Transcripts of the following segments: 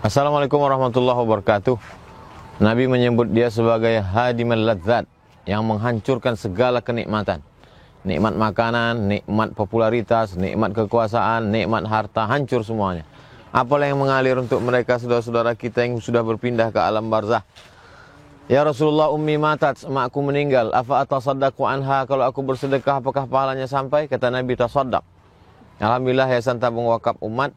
Assalamualaikum warahmatullahi wabarakatuh. Nabi menyebut dia sebagai hadimal ladzat, yang menghancurkan segala kenikmatan. Nikmat makanan, nikmat popularitas, nikmat kekuasaan, nikmat harta, hancur semuanya. Apalah yang mengalir untuk mereka saudara-saudara kita yang sudah berpindah ke alam barzah. Ya Rasulullah, ummi matat, emakku meninggal. Afa atasaddaqu anha, kalau aku bersedekah apakah pahalanya sampai? Kata Nabi, tasaddaq. Alhamdulillah Yayasan Tabung Wakaf Umat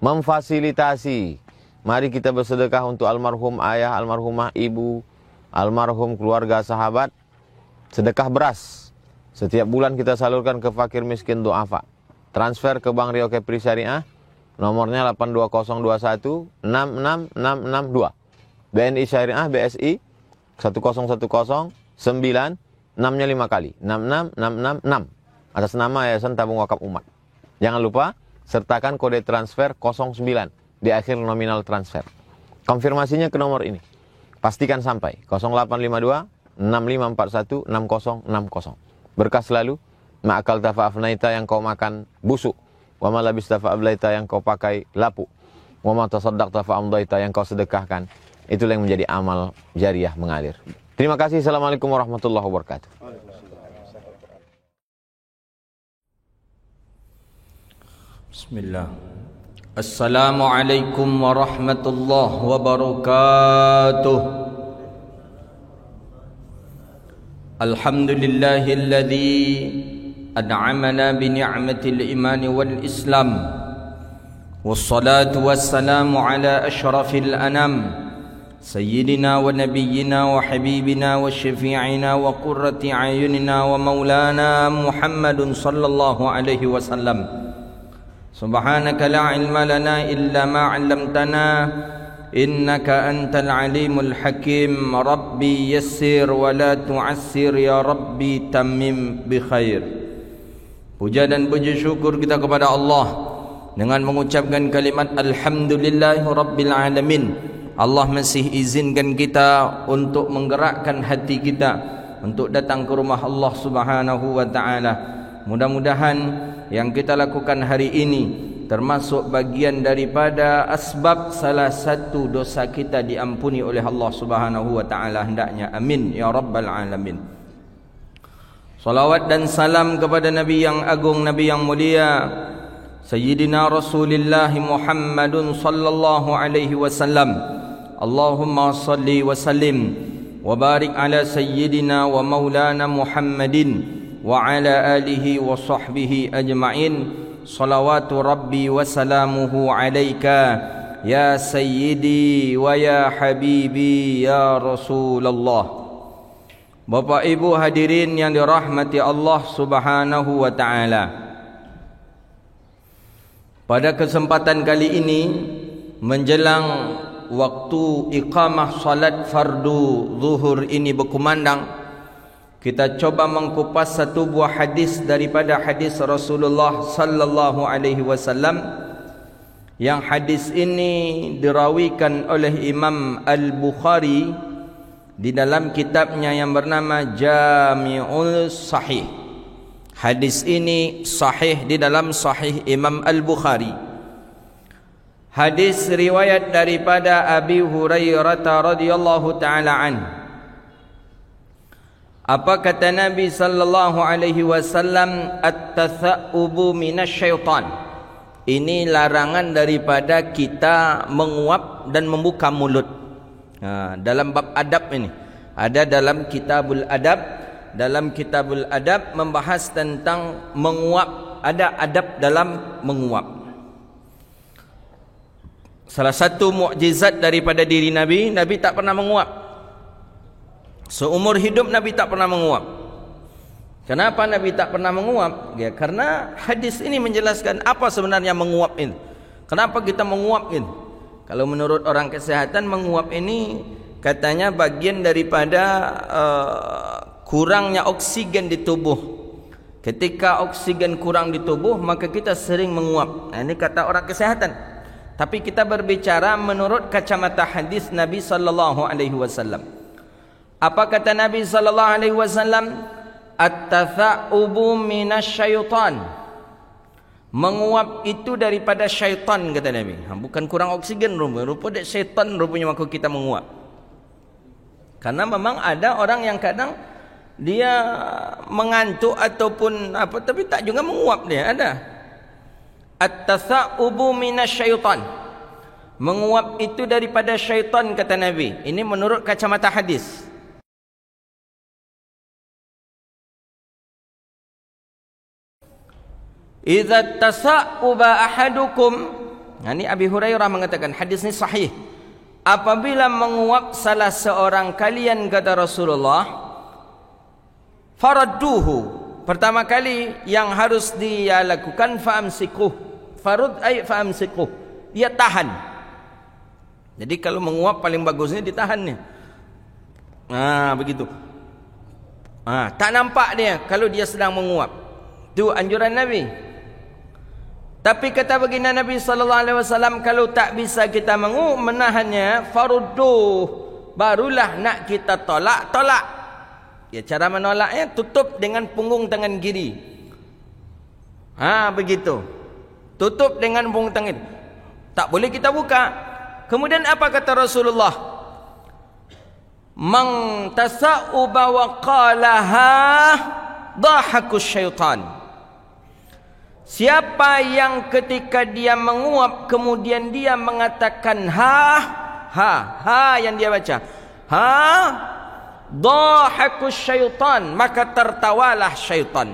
memfasilitasi. Mari kita bersedekah untuk almarhum ayah, almarhumah ibu, almarhum keluarga sahabat. Sedekah beras. Setiap bulan kita salurkan ke fakir miskin du'afa. Transfer ke Bank Rio Kepri Syariah. Nomornya 82021 66662. BNI Syariah BSI 1010 9 6-nya 5 kali. 66666. Atas nama Yayasan Tabung Wakaf Umat. Jangan lupa sertakan kode transfer 09 di akhir nominal transfer. Konfirmasinya ke nomor ini. Pastikan sampai 0852 6541 6060. Berkah selalu. Ma'akal tafa'afnaita, yang kau makan busuk. Wa ma labis tafa'ablaita, yang kau pakai lapuk. Wa ma tasaddaq tafa'amdaita, yang kau sedekahkan. Itulah yang menjadi amal jariah mengalir. Terima kasih. Assalamualaikum warahmatullahi wabarakatuh. Bismillah. Assalamualaikum warahmatullahi wabarakatuh. Alhamdulillahilladzi an'amana bi ni'matil iman wal islam. Wassalatu wassalamu ala asyrafil anam, sayyidina wa nabiyyina wa habibina wa syafi'ina wa qurrati ayunina wa maulana Muhammadun sallallahu alaihi wasallam. Subhanaka la ilma lana illa ma 'allamtana innaka antal alimul hakim. Rabbi yassir wa la tu'assir, ya Rabbi tammim bi khair. Puja dan puji syukur kita kepada Allah dengan mengucapkan kalimat alhamdulillahi rabbil alamin. Allah masih izinkan kita untuk menggerakkan hati kita untuk datang ke rumah Allah Subhanahu wa taala. Mudah-mudahan yang kita lakukan hari ini termasuk bagian daripada asbab salah satu dosa kita diampuni oleh Allah Subhanahu wa taala, hendaknya amin ya rabbal alamin. Salawat dan salam kepada Nabi yang agung, Nabi yang mulia, Sayyidina Rasulullah Muhammadun sallallahu alaihi wasallam. Allahumma salli wa sallim wa barik ala sayyidina wa maulana Muhammadin wa ala alihi wa sahbihi ajma'in. Salawatu rabbi wa salamuhu alaika ya sayyidi wa ya habibi ya Rasulullah. Bapak ibu hadirin yang dirahmati Allah Subhanahu wa ta'ala, pada kesempatan kali ini menjelang waktu iqamah salat fardu zuhur ini berkumandang, kita coba mengkupas satu buah hadis daripada hadis Rasulullah sallallahu alaihi wasallam, yang hadis ini dirawikan oleh Imam Al-Bukhari di dalam kitabnya yang bernama Jami'ul Sahih. Hadis ini sahih di dalam Sahih Imam Al-Bukhari. Hadis riwayat daripada Abi Hurairah radhiyallahu taala anhu. Apa kata Nabi sallallahu alaihi wasallam? At-tatha'ubu minasyaitan. Ini larangan daripada kita menguap dan membuka mulut. Dalam bab adab ini ada dalam Kitabul Adab. Dalam Kitabul Adab membahas tentang menguap. Ada adab dalam menguap. Salah satu mukjizat daripada diri Nabi, Nabi tak pernah menguap. Seumur hidup Nabi tak pernah menguap. Kenapa Nabi tak pernah menguap? Ya, karena hadis ini menjelaskan apa sebenarnya menguap ini. Kenapa kita menguap ini? Kalau menurut orang kesehatan, menguap ini katanya bagian daripada kurangnya oksigen di tubuh. Ketika oksigen kurang di tubuh, maka kita sering menguap. Nah, ini kata orang kesehatan. Tapi kita berbicara menurut kacamata hadis Nabi sallallahu alaihi wasallam. Apa kata Nabi sallallahu alaihi wasallam? At-tatha'ubu minasyaitan. Menguap itu daripada syaitan, kata Nabi. Bukan kurang oksigen rupa syaitan rupanya maka kita menguap. Karena memang ada orang yang kadang dia mengantuk ataupun apa, tapi tak juga menguap dia, ada. At-tasa'ubu minasyaitan. Menguap itu daripada syaitan, kata Nabi. Ini menurut kacamata hadis. Idza tasa'uba ahadukum, ini Abi Hurairah mengatakan, hadis ini sahih. Apabila menguap salah seorang kalian, kata Rasulullah, faradduhu, pertama kali yang harus dia lakukan fa'amsikuh. Farud ay fa'amsikuh, dia tahan. Jadi kalau menguap paling bagusnya ditahannya. Begitu. Tak nampak dia kalau dia sedang menguap. Itu anjuran Nabi. Tapi kata baginda Nabi sallallahu alaihi wasallam, kalau tak bisa kita menahannya, farudduh, barulah nak kita tolak. Ya, cara menolaknya tutup dengan punggung tangan kiri. Begitu. Tutup dengan punggung tangan. Tak boleh kita buka. Kemudian apa kata Rasulullah? Man tasa'uba wa qalaha dhahakus syaitan. Siapa yang ketika dia menguap kemudian dia mengatakan ha yang dia baca, dhahakus syaitan, maka tertawalah syaitan.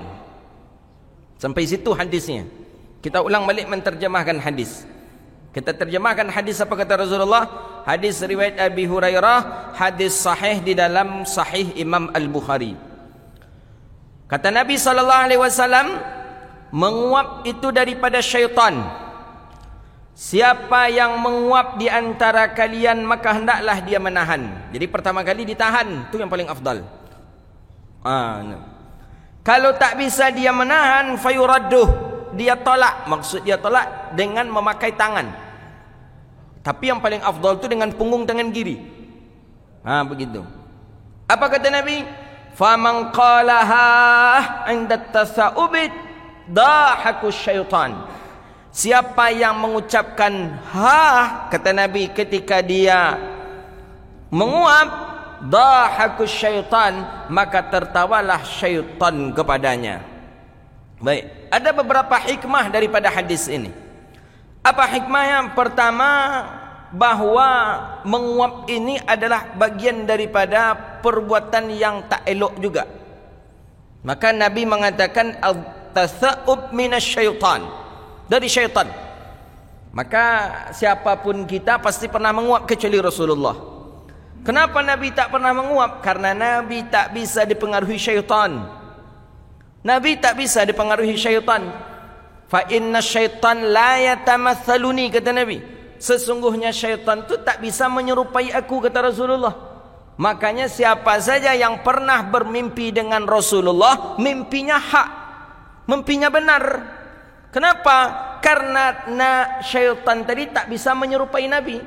Sampai situ hadisnya. Kita ulang balik menterjemahkan hadis. Kita terjemahkan hadis apa kata Rasulullah. Hadis riwayat Abi Hurairah, hadis sahih di dalam Sahih Imam Al-Bukhari. Kata Nabi sallallahu alaihi wasallam, menguap itu daripada syaitan. Siapa yang menguap di antara kalian, maka hendaklah dia menahan. Jadi pertama kali ditahan, itu yang paling afdal. Kalau tak bisa dia menahan, fayuradduh, dia tolak. Maksud dia tolak dengan memakai tangan. Tapi yang paling afdal itu dengan punggung tangan kiri. Begitu. Apa kata Nabi? Faman qalaha 'inda tasa'ubit dhahakus syaitan. Siapa yang mengucapkan kata Nabi ketika dia menguap, dhahakus syaitan, maka tertawalah syaitan kepadanya. Baik, ada beberapa hikmah daripada hadis ini. Apa hikmahnya? Pertama, bahwa menguap ini adalah bagian daripada perbuatan yang tak elok juga. Maka Nabi mengatakan al-tasa'ub minasyaitan, dari syaitan. Maka siapapun kita pasti pernah menguap kecuali Rasulullah. Kenapa Nabi tak pernah menguap? Karena Nabi tak bisa dipengaruhi syaitan. Nabi tak bisa dipengaruhi syaitan. Fa inna syaitan la yatamathaluni, kata Nabi. Sesungguhnya syaitan itu tak bisa menyerupai aku, kata Rasulullah. Makanya siapa saja yang pernah bermimpi dengan Rasulullah, mimpinya hak, mimpinya benar. Kenapa? Karena syaitan tadi tak bisa menyerupai Nabi.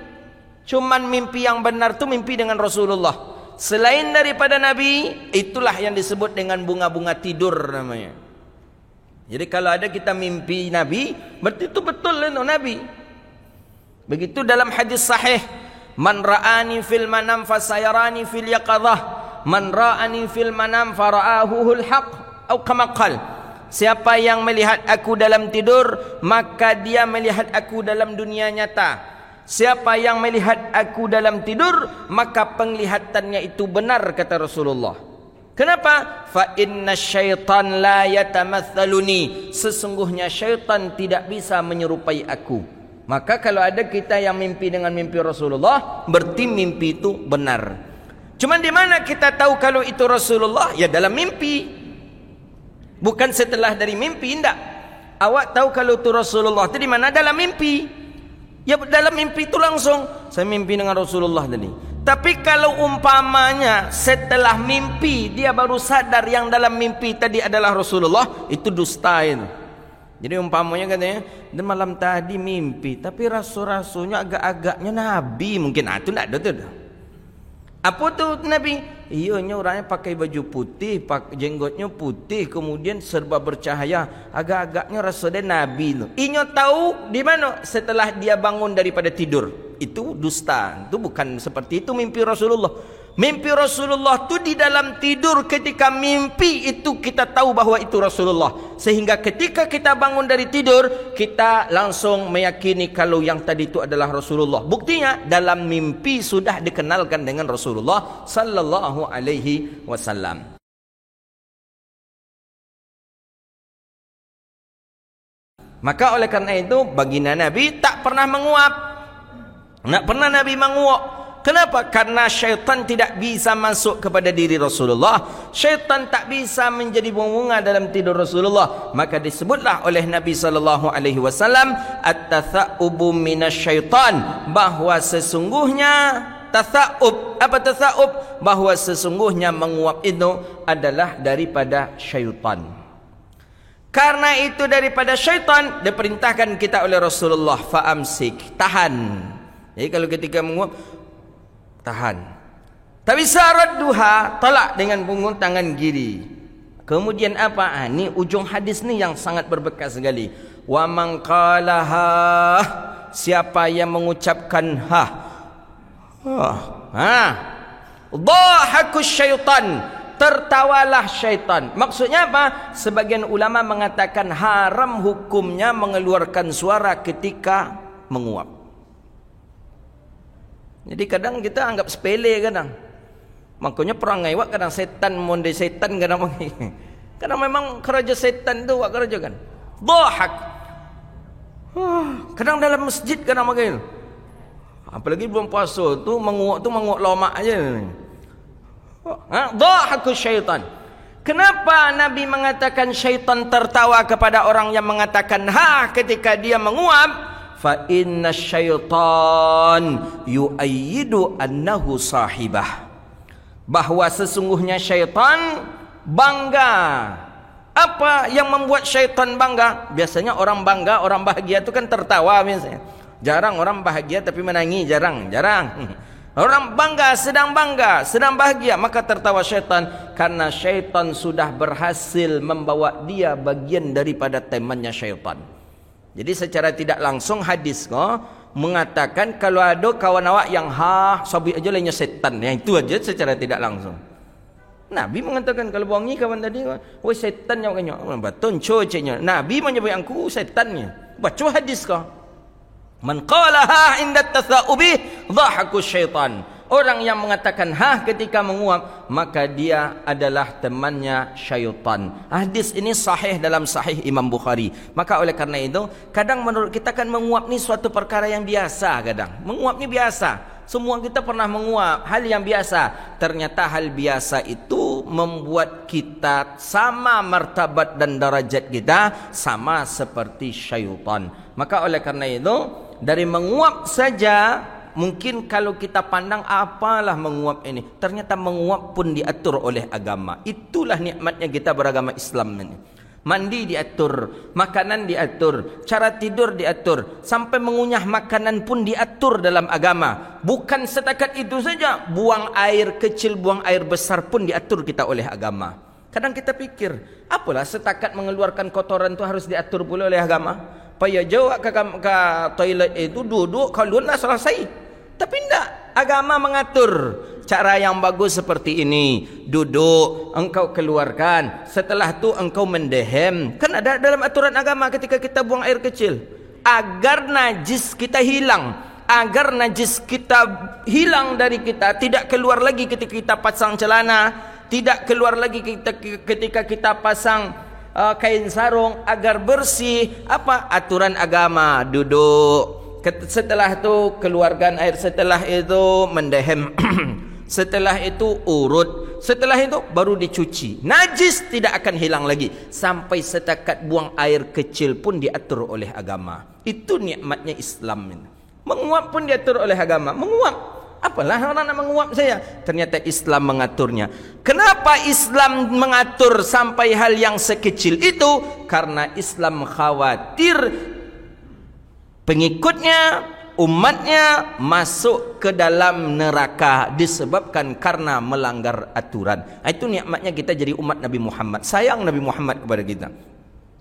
Cuman mimpi yang benar itu mimpi dengan Rasulullah. Selain daripada Nabi, itulah yang disebut dengan bunga-bunga tidur namanya. Jadi kalau ada kita mimpi Nabi, berarti itu betul Nabi. Begitu dalam hadis sahih, man ra'ani fil manam fasayarani fil yaqadhah, man ra'ani fil manam fara'ahuhul haq, atau kama qala. Siapa yang melihat aku dalam tidur, maka dia melihat aku dalam dunia nyata. Siapa yang melihat aku dalam tidur, maka penglihatannya itu benar, kata Rasulullah. Kenapa? Fa inna syaitan la yatamathaluni. Sesungguhnya syaitan tidak bisa menyerupai aku. Maka kalau ada kita yang mimpi dengan mimpi Rasulullah, berarti mimpi itu benar. Cuman di mana kita tahu kalau itu Rasulullah? Ya dalam mimpi. Bukan setelah dari mimpi, tidak. Awak tahu kalau itu Rasulullah itu di mana? Dalam mimpi. Ya dalam mimpi itu langsung, saya mimpi dengan Rasulullah tadi. Tapi kalau umpamanya setelah mimpi dia baru sadar yang dalam mimpi tadi adalah Rasulullah, itu dusta itu. Jadi umpamanya katanya, dan malam tadi mimpi, tapi rasul-rasulnya agak-agaknya Nabi mungkin. Itu tidak ada tuh. Apa tuh Nabi? Iyanya orangnya pakai baju putih, jenggotnya putih, kemudian serba bercahaya. Agak-agaknya rasa dia Nabi tu. Inyo tahu di mana setelah dia bangun daripada tidur. Itu dusta. Itu bukan seperti itu mimpi Rasulullah. Mimpi Rasulullah tu di dalam tidur, ketika mimpi itu kita tahu bahawa itu Rasulullah. Sehingga ketika kita bangun dari tidur, kita langsung meyakini kalau yang tadi itu adalah Rasulullah. Buktinya dalam mimpi sudah dikenalkan dengan Rasulullah sallallahu alaihi wasallam. Maka oleh karena itu baginda Nabi tak pernah menguap. Tak pernah Nabi menguap. Kenapa? Karena syaitan tidak bisa masuk kepada diri Rasulullah. Syaitan tak bisa menjadi bunga dalam tidur Rasulullah. Maka disebutlah oleh Nabi sallallahu alaihi wasallam at-tatha'ubu minasyaitan, bahawa sesungguhnya tatha'ub. Apa tatha'ub? Bahawa sesungguhnya menguap itu adalah daripada syaitan. Karena itu daripada syaitan, diperintahkan kita oleh Rasulullah, fa'amsik, tahan. Jadi kalau ketika menguap, tahan. Tapi syarat duha, tolak dengan punggung tangan kiri. Kemudian apa? Ini ujung hadis ni yang sangat berbekas sekali. Wa man qalaha, siapa yang mengucapkan dhahakus syaitan, tertawalah syaitan. Maksudnya apa? Sebagian ulama mengatakan haram hukumnya mengeluarkan suara ketika menguap. Jadi kadang kita anggap sepele kadang. Makanya perangai wak kadang setan monde setan kadang panggil. Kadang memang kerja setan tu wak kerja kan. Dhahak. Kadang dalam masjid kadang panggil. Apalagi bulan puasa tu menguap lama aja. Dhahakus syaitan. Kenapa Nabi mengatakan syaitan tertawa kepada orang yang mengatakan ketika dia menguap? Fa inna syaitan yu'ayyidu annahu sahibah, bahawa sesungguhnya syaitan bangga. Apa yang membuat syaitan bangga? Biasanya orang bangga, orang bahagia itu kan tertawa biasanya. Jarang orang bahagia tapi menangis, jarang. Orang sedang bangga, sedang bahagia, maka tertawa syaitan. Karena syaitan sudah berhasil membawa dia bagian daripada temannya syaitan. Jadi secara tidak langsung hadis mengatakan kalau ada kawan awak yang sabit aja lainnya setan. Yang itu aja secara tidak langsung. Nabi mengatakan kalau wangi kawan tadi, woi setan yang kanya. Betul cocoknya. Nabi menyebut aku setannya. Baca hadis kau. Man qala inda tatha'ubi dhahakus syaitan. Orang yang mengatakan ketika menguap, maka dia adalah temannya syaitan. Hadis ini sahih dalam sahih Imam Bukhari. Maka oleh karena itu, kadang menurut kita kan menguap ni suatu perkara yang biasa kadang. Menguap ni biasa. Semua kita pernah menguap, hal yang biasa. Ternyata hal biasa itu membuat kita sama martabat dan darajat kita sama seperti syaitan. Maka oleh karena itu, dari menguap saja, mungkin kalau kita pandang apalah menguap ini, ternyata menguap pun diatur oleh agama. Itulah nikmatnya kita beragama Islam ini. Mandi diatur, makanan diatur, cara tidur diatur, sampai mengunyah makanan pun diatur dalam agama. Bukan setakat itu saja, buang air kecil, buang air besar pun diatur kita oleh agama. Kadang kita pikir, apalah setakat mengeluarkan kotoran itu harus diatur pula oleh agama. Payah jawab ke toilet itu, duduk, kalau lah selesai. Tapi tidak, agama mengatur cara yang bagus seperti ini. Duduk, engkau keluarkan, setelah itu engkau mendehem. Kan ada dalam aturan agama ketika kita buang air kecil, agar najis kita hilang, agar najis kita hilang dari kita, tidak keluar lagi ketika kita pasang celana, tidak keluar lagi ketika kita pasang kain sarung, agar bersih. Apa aturan agama? Duduk, setelah itu keluarkan air, setelah itu mendehem, setelah itu urut, setelah itu baru dicuci. Najis tidak akan hilang lagi sampai setakat buang air kecil pun diatur oleh agama. Itu nikmatnya Islam ini. Menguap pun diatur oleh agama. Menguap, apalah orang nak menguap saya? Ternyata Islam mengaturnya. Kenapa Islam mengatur sampai hal yang sekecil itu? Karena Islam khawatir pengikutnya, umatnya masuk ke dalam neraka disebabkan karena melanggar aturan. Itu nikmatnya kita jadi umat Nabi Muhammad. Sayang Nabi Muhammad kepada kita.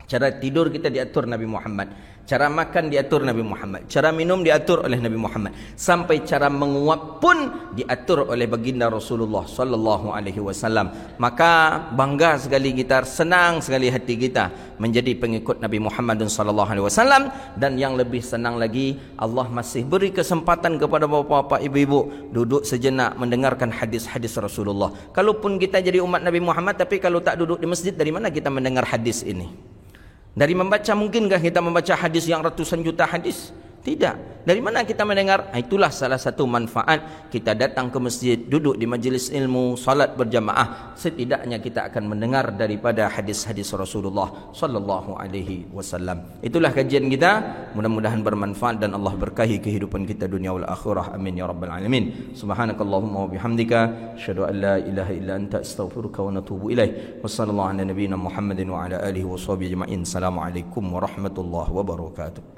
Cara tidur kita diatur Nabi Muhammad, cara makan diatur Nabi Muhammad, cara minum diatur oleh Nabi Muhammad, sampai cara menguap pun diatur oleh baginda Rasulullah sallallahu alaihi wasallam. Maka bangga sekali kita, senang sekali hati kita menjadi pengikut Nabi Muhammad sallallahu alaihi wasallam. Dan yang lebih senang lagi, Allah masih beri kesempatan kepada bapa-bapa, ibu-ibu duduk sejenak mendengarkan hadis-hadis Rasulullah. Kalaupun kita jadi umat Nabi Muhammad, tapi kalau tak duduk di masjid, dari mana kita mendengar hadis ini? Dari membaca, mungkinkah kita membaca hadis yang ratusan juta hadis? Tidak. Dari mana kita mendengar? Itulah salah satu manfaat kita datang ke masjid, duduk di majlis ilmu, salat berjamaah. Setidaknya kita akan mendengar daripada hadis-hadis Rasulullah sallallahu alaihi wasallam. Itulah kajian kita. Mudah-mudahan bermanfaat dan Allah berkahi kehidupan kita dunia wal akhirah. Amin ya rabbal alamin. Subhanakallahumma wa bihamdika, asyhadu an la ilaha illa anta, astaghfiruka wa natubu ilaik. Wassallallahu ala nabiyyina Muhammadin wa ala alihi wa sahbihi ajma'in. Assalamualaikum warahmatullahi wabarakatuh.